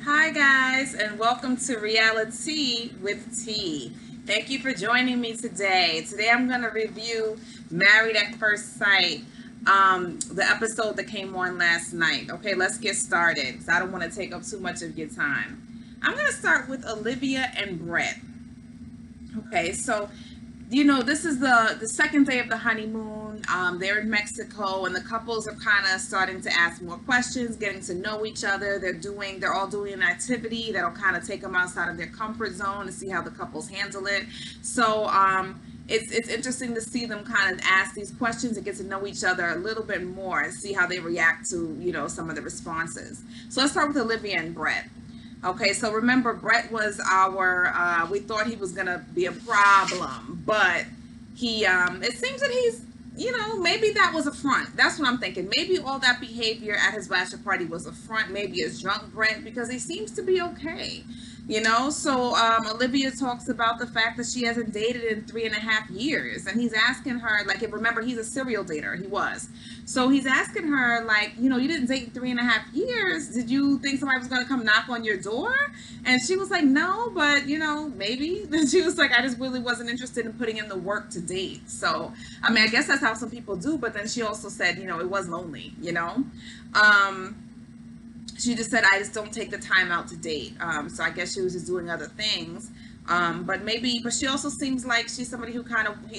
Hi guys, and welcome to Reality with T. Thank you for joining me today. Today I'm going to review Married at First Sight, the episode that came on last night. Okay, let's get started. So I don't want to take up too much of your time. I'm going to start with Olivia and Brett. Okay, so this is the second day of the honeymoon. They're in Mexico, and the couples are kind of starting to ask more questions, getting to know each other. They're all doing an activity that'll kind of take them outside of their comfort zone to see how the couples handle it. So it's interesting to see them kind of ask these questions and get to know each other a little bit more and see how they react to some of the responses. So let's start with Olivia and Brett. Okay, so remember, Brett was we thought he was going to be a problem, but it seems that he's, maybe that was a front. That's what I'm thinking. Maybe all that behavior at his bachelor party was a front. Maybe it's drunk Brett, because he seems to be okay. So Olivia talks about the fact that she hasn't dated in 3.5 years, and he's asking her, remember, he's a serial dater. He was. So he's asking her, you didn't date in 3.5 years. Did you think somebody was going to come knock on your door? And she was like, no, but, maybe. Then she was like, I just really wasn't interested in putting in the work to date. So, I guess that's how some people do. But then she also said, it was lonely, She just said, I just don't take the time out to date. So I guess she was just doing other things. But she also seems like she's somebody who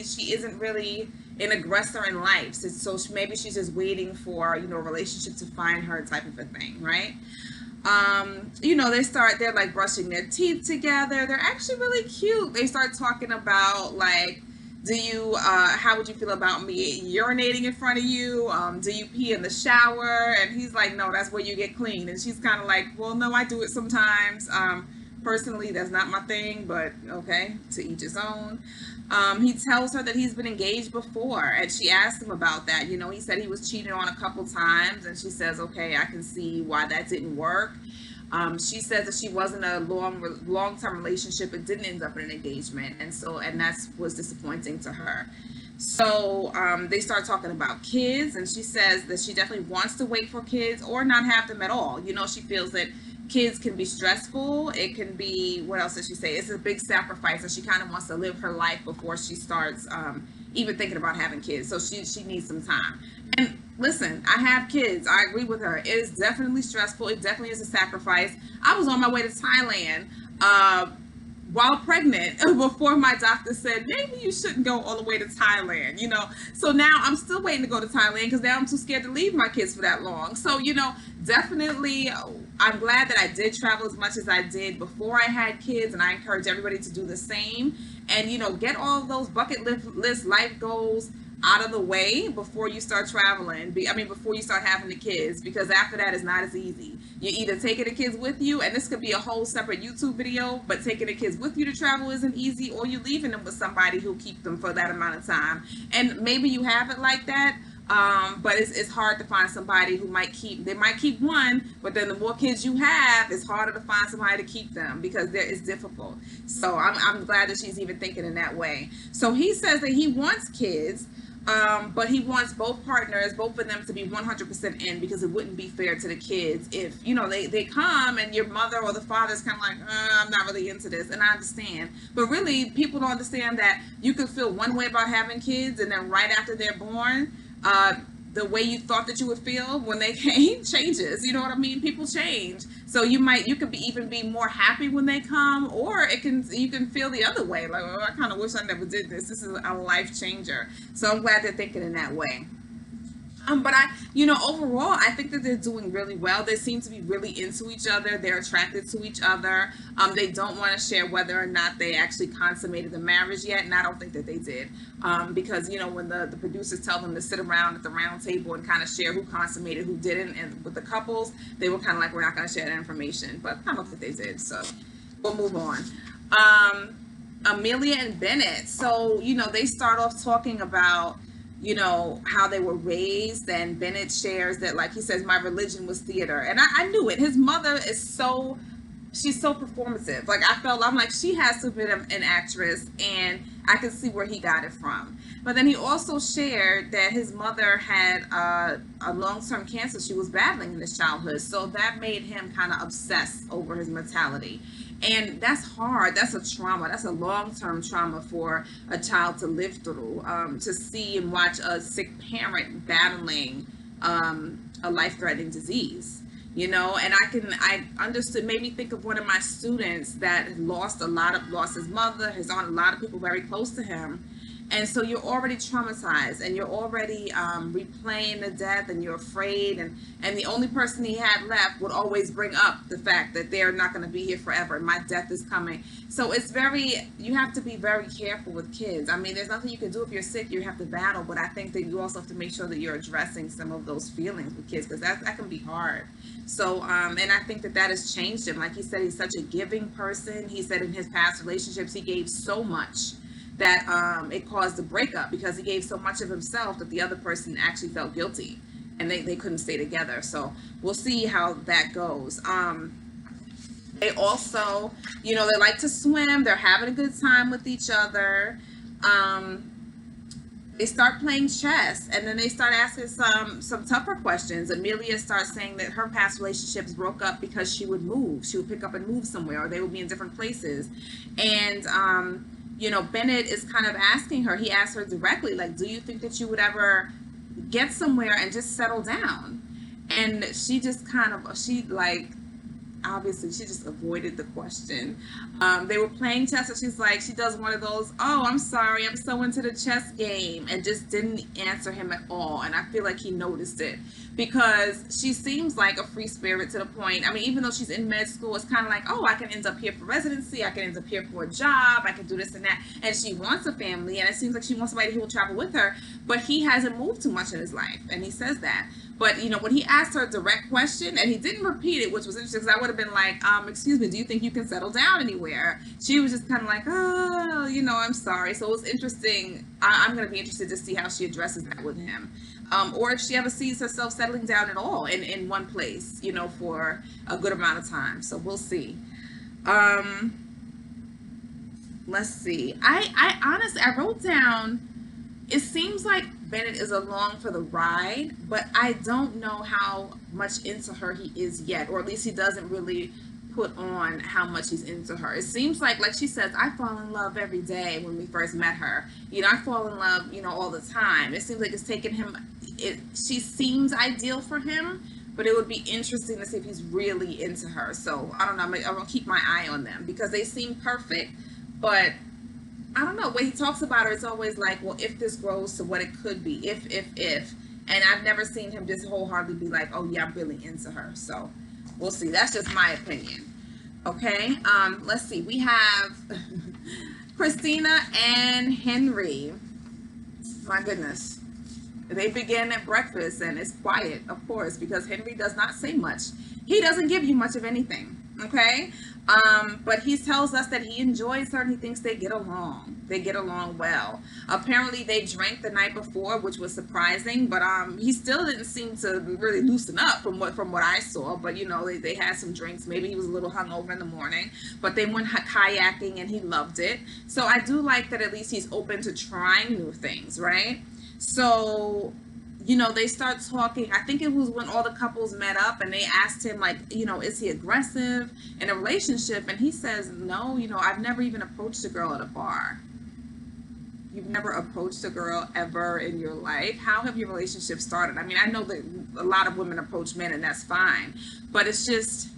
she isn't really an aggressor in life. So maybe she's just waiting for, a relationship to find her, type of a thing, right? They're like brushing their teeth together. They're actually really cute. They start talking about how would you feel about me urinating in front of you? Do you pee in the shower? And he's like, no, that's where you get clean. And she's kind of like, well, no, I do it sometimes. Personally, that's not my thing, but okay, to each his own. He tells her that he's been engaged before, and she asked him about that. He said he was cheated on a couple times, and she says, okay, I can see why that didn't work. She says that she wasn't a long-term relationship. It didn't end up in an engagement, and that was disappointing to her. So they start talking about kids, and she says that she definitely wants to wait for kids or not have them at all. She feels that kids can be stressful. It can be, what else does she say? It's a big sacrifice, and she kind of wants to live her life before she starts even thinking about having kids. So she needs some time. And listen, I have kids. I agree with her. It is definitely stressful. It definitely is a sacrifice. I was on my way to Thailand while pregnant before my doctor said, maybe you shouldn't go all the way to Thailand, So now I'm still waiting to go to Thailand because now I'm too scared to leave my kids for that long. So, definitely I'm glad that I did travel as much as I did before I had kids, and I encourage everybody to do the same. And, get all of those bucket list life goals out of the way before you start traveling. Before you start having the kids, because after that it's not as easy. You're either taking the kids with you, and this could be a whole separate YouTube video, but taking the kids with you to travel isn't easy, or you're leaving them with somebody who'll keep them for that amount of time. And maybe you have it like that, but it's hard to find somebody who might keep one, but then the more kids you have, it's harder to find somebody to keep them, because it's difficult. So I'm glad that she's even thinking in that way. So he says that he wants kids, but he wants both partners, both of them, to be 100% in, because it wouldn't be fair to the kids if, they come and your mother or the father's kind of like, I'm not really into this. And I understand. But really, people don't understand that you could feel one way about having kids, and then right after they're born, the way you thought that you would feel when they came changes. You know what I mean? People change. So you could even be more happy when they come, or you can feel the other way. Like, oh, I kind of wish I never did this. This is a life changer. So I'm glad they're thinking in that way. But overall, I think that they're doing really well. They seem to be really into each other. They're attracted to each other. They don't want to share whether or not they actually consummated the marriage yet, and I don't think that they did. Because, when the producers tell them to sit around at the round table and kind of share who consummated, who didn't, and with the couples, they were kind of like, we're not going to share that information. But I don't think they did, so we'll move on. Amelia and Bennett. So, they start off talking about how they were raised, and Bennett shares that, like he says, my religion was theater. And I knew it. His mother is she's so performative. I'm like, she has to be an actress, and I could see where he got it from. But then he also shared that his mother had a long-term cancer she was battling in his childhood. So that made him kind of obsess over his mortality. And that's hard. That's a trauma. That's a long-term trauma for a child to live through, to see and watch a sick parent battling a life-threatening disease. You know, and I understood, made me think of one of my students that lost his mother, his aunt, a lot of people very close to him. And so you're already traumatized, and you're already replaying the death, and you're afraid, and the only person he had left would always bring up the fact that they're not going to be here forever. My death is coming. So you have to be very careful with kids. I mean, there's nothing you can do if you're sick. You have to battle, but I think that you also have to make sure that you're addressing some of those feelings with kids, because that can be hard. So, and I think that has changed him. Like he said, he's such a giving person. He said in his past relationships, he gave so much that it caused a breakup, because he gave so much of himself that the other person actually felt guilty, and they couldn't stay together. So we'll see how that goes. They also, you know, they like to swim. They're having a good time with each other. They start playing chess, and then they start asking some tougher questions. Amelia starts saying that her past relationships broke up because she would move. She would pick up and move somewhere, or they would be in different places. And you know, Bennett is kind of asking her, he asked her directly, like, do you think that you would ever get somewhere and just settle down? And she just obviously she just avoided the question. They were playing chess, and she does one of those, oh, I'm sorry, I'm so into the chess game, and just didn't answer him at all. And I feel like he noticed it, because she seems like a free spirit to the point. I mean, even though she's in med school, it's kind of like, oh, I can end up here for residency, I can end up here for a job, I can do this and that. And she wants a family, and it seems like she wants somebody who will travel with her, but he hasn't moved too much in his life, and he says that. But, you know, when he asked her a direct question, and he didn't repeat it, which was interesting, because I would have been like, excuse me, do you think you can settle down anywhere? She was just kind of like, oh, you know, I'm sorry. So it was interesting. I'm going to be interested to see how she addresses that with him. Or if she ever sees herself settling down at all in one place, you know, for a good amount of time. So we'll see. Let's see. I honestly, I wrote down, it seems like Bennett is along for the ride, but I don't know how much into her he is yet, or at least he doesn't really put on how much he's into her. It seems like she says, I fall in love every day when we first met her. You know, I fall in love, you know, all the time. It seems like it's taken him, she seems ideal for him, but it would be interesting to see if he's really into her. So I don't know, I'm gonna keep my eye on them, because they seem perfect, but I don't know, when he talks about her, it's always like, well, if this grows to what it could be, if, and I've never seen him just wholeheartedly be like, oh yeah, I'm really into her. So we'll see. That's just my opinion. Okay, let's see. We have Christina and Henry. My goodness. They begin at breakfast, and it's quiet, of course, because Henry does not say much. He doesn't give you much of anything. Okay, but he tells us that he enjoys her, and he thinks they get along. They get along well. Apparently they drank the night before, which was surprising, but he still didn't seem to really loosen up from what I saw. But you know, they had some drinks. Maybe he was a little hungover in the morning, but they went kayaking, and he loved it. So I do like that at least he's open to trying new things, right? So, you know, they start talking. I think it was when all the couples met up, and they asked him, like, you know, is he aggressive in a relationship? And he says, no, you know, I've never even approached a girl at a bar. You've never approached a girl ever in your life? How have your relationship started? I mean, I know that a lot of women approach men, and that's fine, but it's just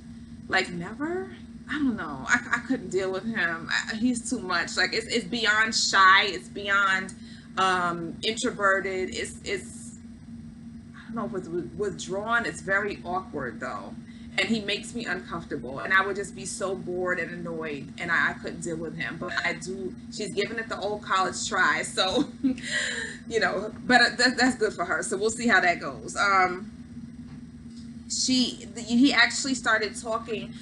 like, never? I don't know. I couldn't deal with him. He's too much. Like, it's beyond shy. It's beyond introverted. It's I don't know if it's withdrawn. It's very awkward though, and he makes me uncomfortable, and I would just be so bored and annoyed, and I couldn't deal with him. But she's giving it the old college try, so you know, but that's good for her. So we'll see how that goes. He actually started talking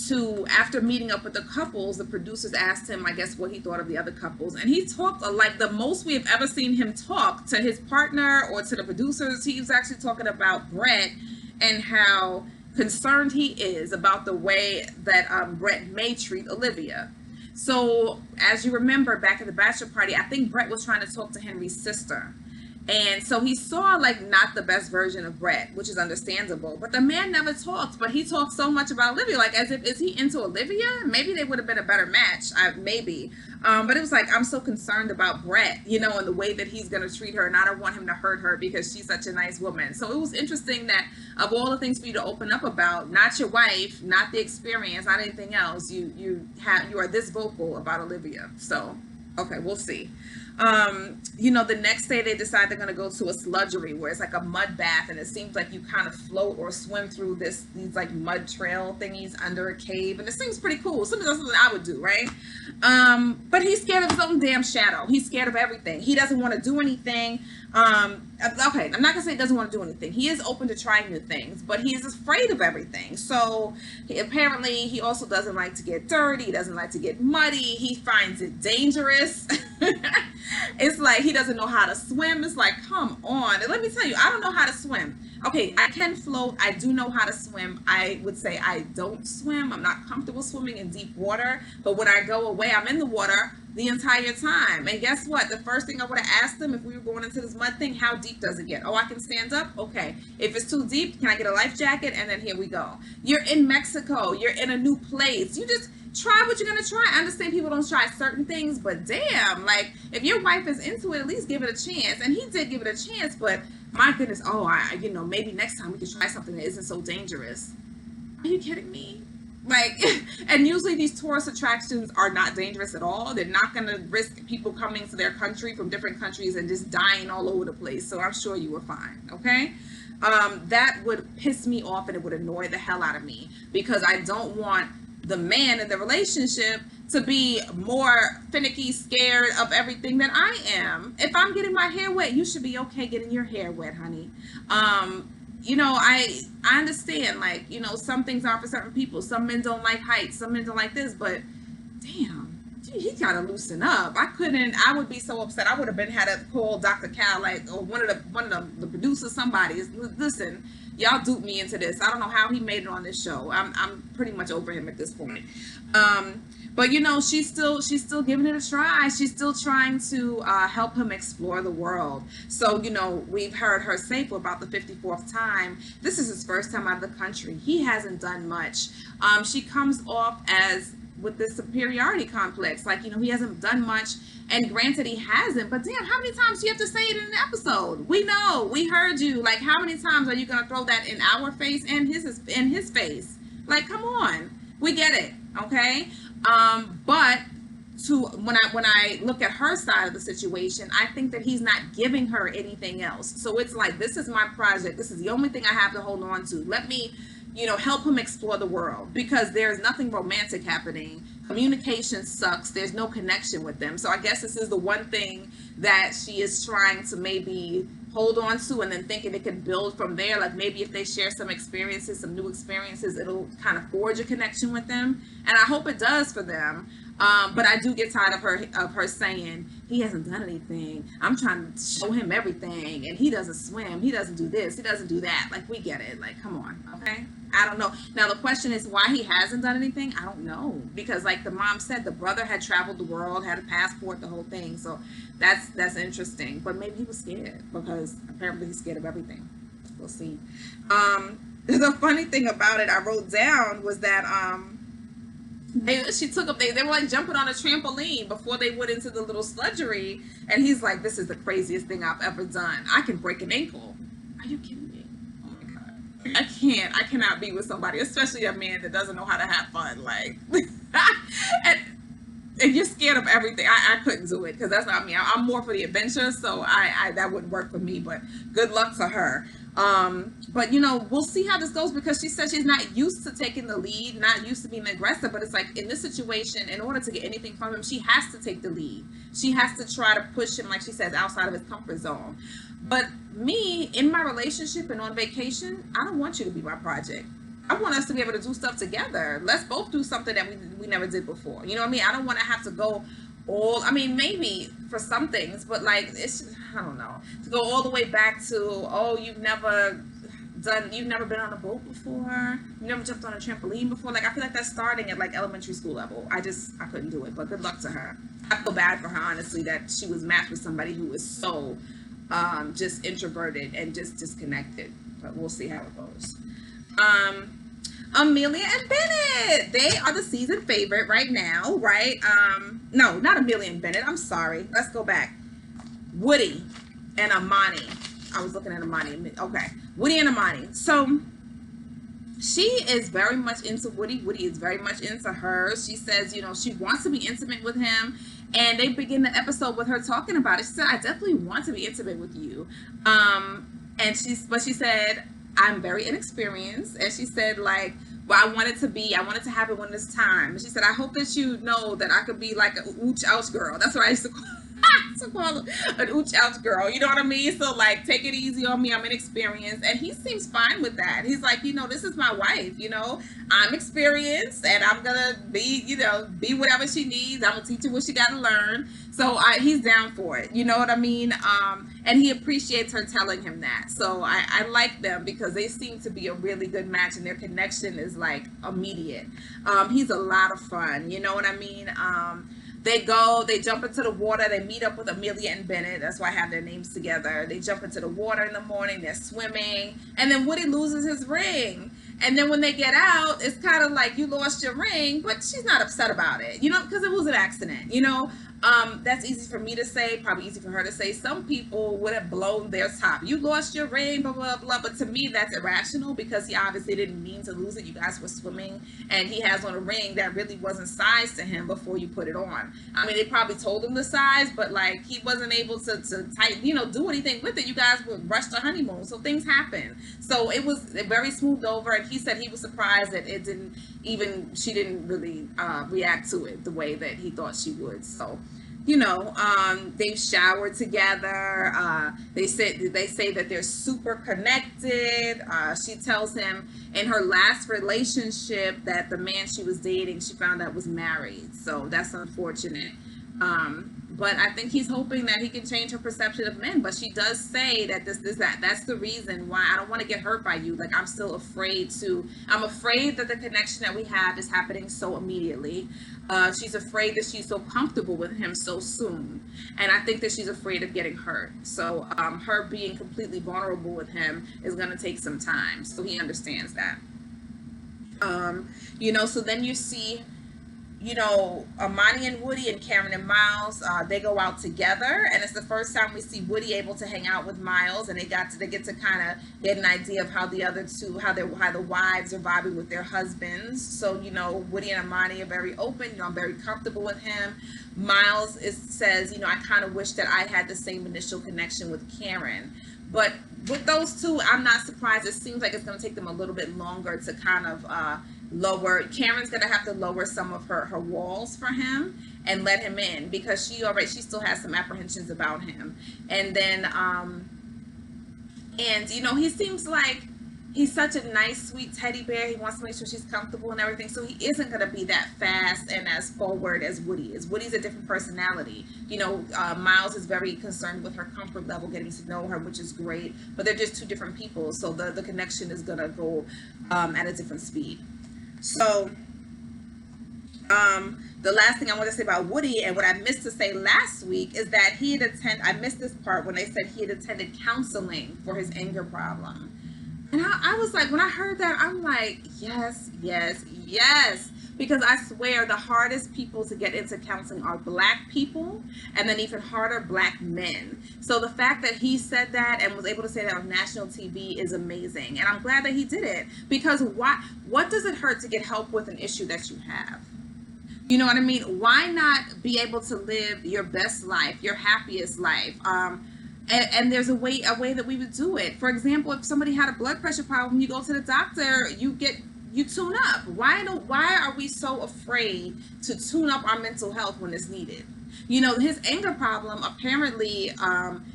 to, after meeting up with the couples, the producers asked him, I guess, what he thought of the other couples, and he talked like the most we have ever seen him talk to his partner or to the producers. He was actually talking about Brett and how concerned he is about the way that Brett may treat Olivia. So as you remember back at the bachelor party, I think Brett was trying to talk to Henry's sister. And so he saw like not the best version of Brett, which is understandable. But the man never talked, but he talked so much about Olivia, like as if, is he into Olivia? Maybe they would have been a better match, maybe. But it was like, I'm so concerned about Brett, you know, and the way that he's going to treat her. And I don't want him to hurt her because she's such a nice woman. So it was interesting that of all the things for you to open up about, not your wife, not the experience, not anything else, you are this vocal about Olivia. So, okay, we'll see. You know, the next day they decide they're going to go to a sludgery where it's like a mud bath, and it seems like you kind of float or swim through these like mud trail thingies under a cave, and it seems pretty cool. Something I would do, right? But he's scared of his own damn shadow. He's scared of everything. He doesn't want to do anything. Okay, I'm not gonna say he doesn't want to do anything. He is open to trying new things, but he is afraid of everything. So apparently he also doesn't like to get dirty. He doesn't like to get muddy. He finds it dangerous. It's like he doesn't know how to swim. It's like, come on. And let me tell you, I don't know how to swim. Okay, I can float. I do know how to swim. I would say I don't swim. I'm not comfortable swimming in deep water. But when I go away, I'm in the water the entire time. And guess what? The first thing I would have asked them if we were going into this mud thing, how deep does it get? Oh, I can stand up? Okay. If it's too deep, can I get a life jacket? And then here we go. You're in Mexico. You're in a new place. You just try what you're going to try. I understand people don't try certain things, but damn, like if your wife is into it, at least give it a chance. And he did give it a chance, but my goodness, you know, maybe next time we can try something that isn't so dangerous. Are you kidding me? Like, and usually these tourist attractions are not dangerous at all. They're not going to risk people coming to their country from different countries and just dying all over the place. So I'm sure you were fine. Okay. That would piss me off, and it would annoy the hell out of me, because I don't want the man in the relationship to be more finicky, scared of everything than I am. If I'm getting my hair wet, you should be okay getting your hair wet, honey. You know, I understand, like, you know, some things are for certain people. Some men don't like heights, some men don't like this, but damn, he gotta loosen up. I would be so upset. I would have had to call Dr. Cal, like, or one of the producers, somebody. Listen, y'all duped me into this. I don't know how he made it on this show. I'm pretty much over him at this point. But you know, she's still giving it a try. She's still trying to help him explore the world. So, you know, we've heard her say for about the 54th time, this is his first time out of the country. He hasn't done much. She comes off as with this superiority complex, like, you know, he hasn't done much. And granted, he hasn't, but damn, how many times do you have to say it in an episode? We know, we heard you. Like, how many times are you gonna throw that in our face and his face? Like, come on, we get it, okay? But when I look at her side of the situation, I think that he's not giving her anything else. So it's like, this is my project. This is the only thing I have to hold on to. Let me, you know, help him explore the world, because there's nothing romantic happening. Communication sucks. There's no connection with them. So I guess this is the one thing that she is trying to maybe hold on to, and then thinking it could build from there. Like, maybe if they share some experiences, some new experiences, it'll kind of forge a connection with them. And I hope it does for them. But I do get tired of her saying, he hasn't done anything. I'm trying to show him everything, and he doesn't swim. He doesn't do this. He doesn't do that. Like, we get it. Like, come on. Okay. I don't know. Now, the question is why he hasn't done anything. I don't know, because like the mom said, the brother had traveled the world, had a passport, the whole thing. So that's interesting. But maybe he was scared, because apparently he's scared of everything. We'll see. The funny thing about it, I wrote down, was that they were like jumping on a trampoline before they went into the little sludgery, and he's like, this is the craziest thing I've ever done. I can break an ankle. Are you kidding me? Oh my God. I cannot be with somebody, especially a man that doesn't know how to have fun. Like, and you're scared of everything. I couldn't do it, because that's not me. I'm more for the adventure, so that wouldn't work for me, but good luck to her. But you know, we'll see how this goes, because she said she's not used to taking the lead, not used to being aggressive. But it's like, in this situation, in order to get anything from him, she has to take the lead. She has to try to push him, like she says, outside of his comfort zone. But me, in my relationship and on vacation, I don't want you to be my project. I want us to be able to do stuff together. Let's both do something that we never did before. You know what I mean? I don't want to have to go maybe for some things, but like, it's just, I don't know, to go all the way back to, oh, you've never you've never been on a boat before, you've never jumped on a trampoline before. Like, I feel like that's starting at like elementary school level. I couldn't do it, but good luck to her. I feel bad for her, honestly, that she was matched with somebody who is so just introverted and just disconnected, but we'll see how it goes. Amelia and Bennett, they are the season favorite right now, right? No, not Amelia and Bennett, I'm sorry, let's go back. Woody and Amani. I was looking at Amani. Okay, Woody and Amani. So she is very much into Woody. Woody is very much into her. She says, you know, she wants to be intimate with him. And they begin the episode with her talking about it. She said, I definitely want to be intimate with you. But she said, I'm very inexperienced. And she said, like, well, I wanted to have it when it's time. And she said, I hope that you know that I could be like an ooch ouch girl. That's what I used to call an ooch ouch girl, you know what I mean? So like, take it easy on me, I'm inexperienced. And he seems fine with that. He's like, you know, this is my wife, you know, I'm experienced and I'm gonna be, you know, be whatever she needs. I'm gonna teach her what she gotta learn. So he's down for it, you know what I mean? And he appreciates her telling him that. So I like them because they seem to be a really good match, and their connection is like immediate. He's a lot of fun, you know what I mean? They jump into the water, they meet up with Amelia and Bennett, that's why I have their names together. They jump into the water in the morning, they're swimming, and then Woody loses his ring. And then when they get out, it's kind of like, you lost your ring, but she's not upset about it, you know, because it was an accident, you know. That's easy for me to say, probably easy for her to say. Some people would have blown their top. You lost your ring, blah, blah, blah. But to me, that's irrational because he obviously didn't mean to lose it. You guys were swimming, and he has on a ring that really wasn't sized to him before you put it on. I mean, they probably told him the size, but like, he wasn't able to tighten, you know, do anything with it. You guys would rush the honeymoon, so things happen. So it was very smoothed over, and he said he was surprised that she didn't really react to it the way that he thought she would. So, you know, they've showered together. They say that they're super connected. She tells him in her last relationship that the man she was dating, she found out was married. So that's unfortunate. But I think he's hoping that he can change her perception of men. But she does say that that's the reason why I don't want to get hurt by you. Like, I'm afraid that the connection that we have is happening so immediately. She's afraid that she's so comfortable with him so soon. And I think that she's afraid of getting hurt. So her being completely vulnerable with him is going to take some time. So he understands that. You know, so then you see, you know, Amani and Woody and Karen and Miles, they go out together, and it's the first time we see Woody able to hang out with Miles, and they get to kind of get an idea of how the other two, how the wives are vibing with their husbands. So, you know, Woody and Amani are very open. You know, I'm very comfortable with him. Miles says, you know, I kind of wish that I had the same initial connection with Karen. But with those two, I'm not surprised. It seems like it's going to take them a little bit longer to kind of Karen's going to have to lower some of her walls for him and let him in, because she still has some apprehensions about him. And then, and you know, he seems like he's such a nice, sweet teddy bear. He wants to make sure she's comfortable and everything. So he isn't going to be that fast and as forward as Woody is. Woody's a different personality. You know, Miles is very concerned with her comfort level, getting to know her, which is great. But they're just two different people. So the connection is going to go at a different speed. So the last thing I want to say about Woody, and what I missed to say last week, is that I missed this part when they said he had attended counseling for his anger problem. And I was like, when I heard that, I'm like, yes, yes, yes. Because I swear the hardest people to get into counseling are Black people, and then even harder, Black men. So the fact that he said that and was able to say that on national TV is amazing. And I'm glad that he did it, because what does it hurt to get help with an issue that you have? You know what I mean? Why not be able to live your best life, your happiest life? And there's a way that we would do it. For example, if somebody had a blood pressure problem, you go to the doctor, you tune up. Why are we so afraid to tune up our mental health when it's needed? You know, his anger problem, apparently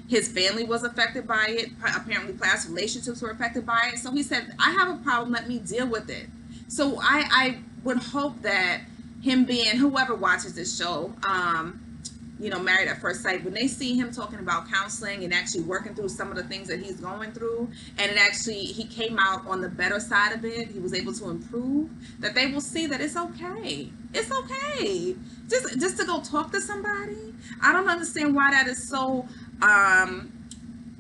his family was affected by it. Apparently past relationships were affected by it. So he said, I have a problem, let me deal with it. So I would hope that him being, whoever watches this show, Married at First Sight, when they see him talking about counseling and actually working through some of the things that he's going through, and he came out on the better side of it, he was able to improve, that they will see that it's okay. It's okay. Just to go talk to somebody. I don't understand why that is so,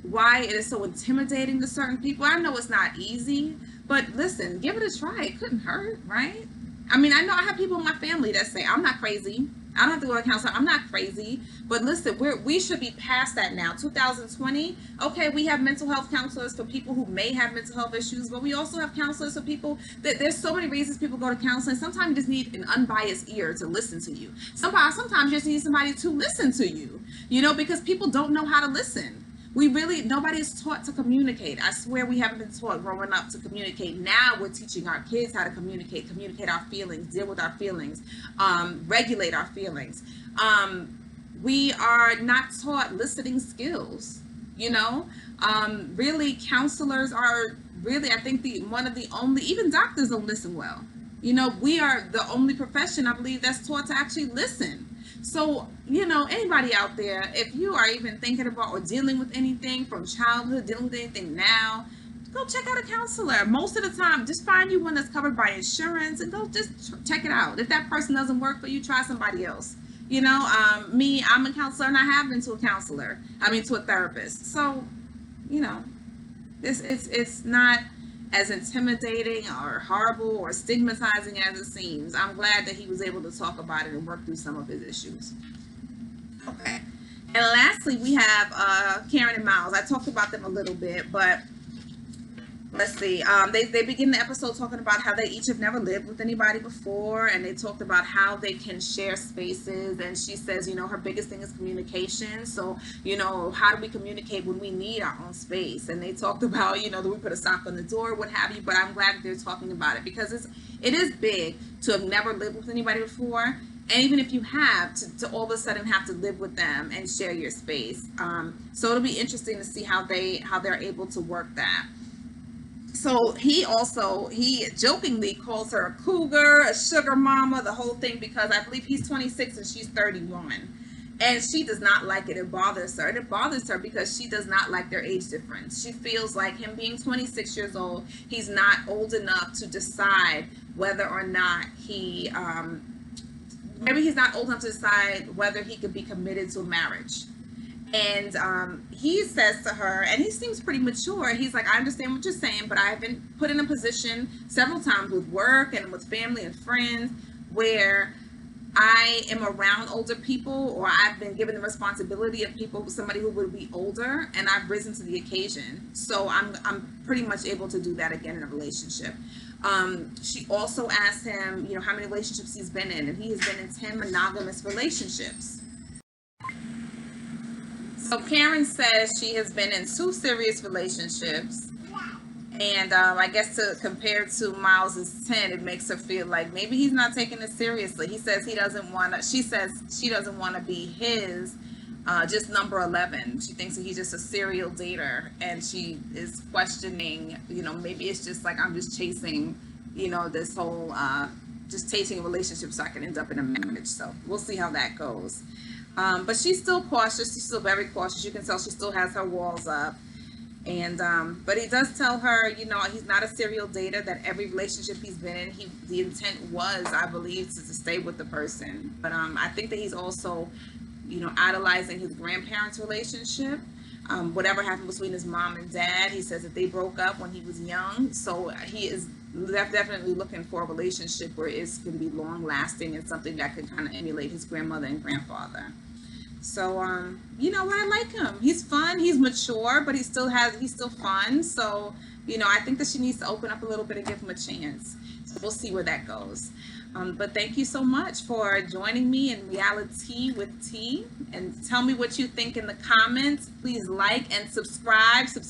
why it is so intimidating to certain people. I know it's not easy, but listen, give it a try. It couldn't hurt, right? I mean, I know I have people in my family that say, I'm not crazy. I don't have to go to a counselor. I'm not crazy. But listen, we should be past that now. 2020, okay, we have mental health counselors for people who may have mental health issues, but we also have counselors for people that there's so many reasons people go to counseling. Sometimes you just need an unbiased ear to listen to you. Sometimes you just need somebody to listen to you, because people don't know how to listen. Nobody is taught to communicate. I swear we haven't been taught growing up to communicate. Now we're teaching our kids how to communicate our feelings, deal with our feelings, regulate our feelings. We are not taught listening skills, really counselors are really, I think one of the only, even doctors don't listen well. We are the only profession, I believe, that's taught to actually listen. So, anybody out there, if you are even thinking about or dealing with anything from childhood, dealing with anything now, go check out a counselor. Most of the time, just find you one that's covered by insurance and go just check it out. If that person doesn't work for you, try somebody else. Me, I'm a counselor and I have been to a therapist. So, it's not as intimidating or horrible or stigmatizing as it seems. I'm glad that he was able to talk about it and work through some of his issues. Okay. And lastly, we have Karen and Miles. I talked about them a little bit, but let's see. They begin the episode talking about how they each have never lived with anybody before, and they talked about how they can share spaces. And she says, her biggest thing is communication. So, how do we communicate when we need our own space? And they talked about, that we put a sock on the door, what have you. But I'm glad that they're talking about it, because it is big to have never lived with anybody before. And even if you have, to all of a sudden have to live with them and share your space. So it'll be interesting to see how they're able to work that. So he jokingly calls her a cougar, a sugar mama, the whole thing, because I believe he's 26 and she's 31. And she does not like it. It bothers her. And it bothers her because she does not like their age difference. She feels like him being 26 years old, he's not old enough to decide whether or not maybe he's not old enough to decide whether he could be committed to a marriage. And he says to her, and he seems pretty mature, he's like, I understand what you're saying, but I've been put in a position several times with work and with family and friends where I am around older people, or I've been given the responsibility of somebody who would be older, and I've risen to the occasion. So I'm pretty much able to do that again in a relationship. She also asked him, how many relationships he's been in, and he has been in 10 monogamous relationships. So Karen says she has been in 2 serious relationships, and I guess compared to Miles's 10, it makes her feel like maybe he's not taking it seriously. She says she doesn't want to be his just number 11. She thinks that he's just a serial dater, and she is questioning, maybe it's just like, I'm just chasing, this whole, just chasing a relationship so I can end up in a marriage. So we'll see how that goes. But she's still cautious. She's still very cautious. You can tell she still has her walls up. And but he does tell her, he's not a serial dater, that every relationship he's been in, the intent was, I believe, to stay with the person. But I think that he's also, idolizing his grandparents' relationship. Whatever happened between his mom and dad, he says that they broke up when he was young. So he is definitely looking for a relationship where it's going to be long lasting and something that can kind of emulate his grandmother and grandfather. So, I like him. He's fun. He's mature, but he's still fun. So, I think that she needs to open up a little bit and give him a chance. So we'll see where that goes. But thank you so much for joining me in Reality with T. And tell me what you think in the comments. Please like and subscribe to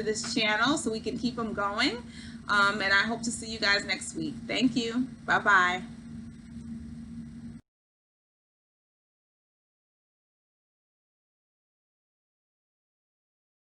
this channel so we can keep them going. And I hope to see you guys next week. Thank you. Bye-bye.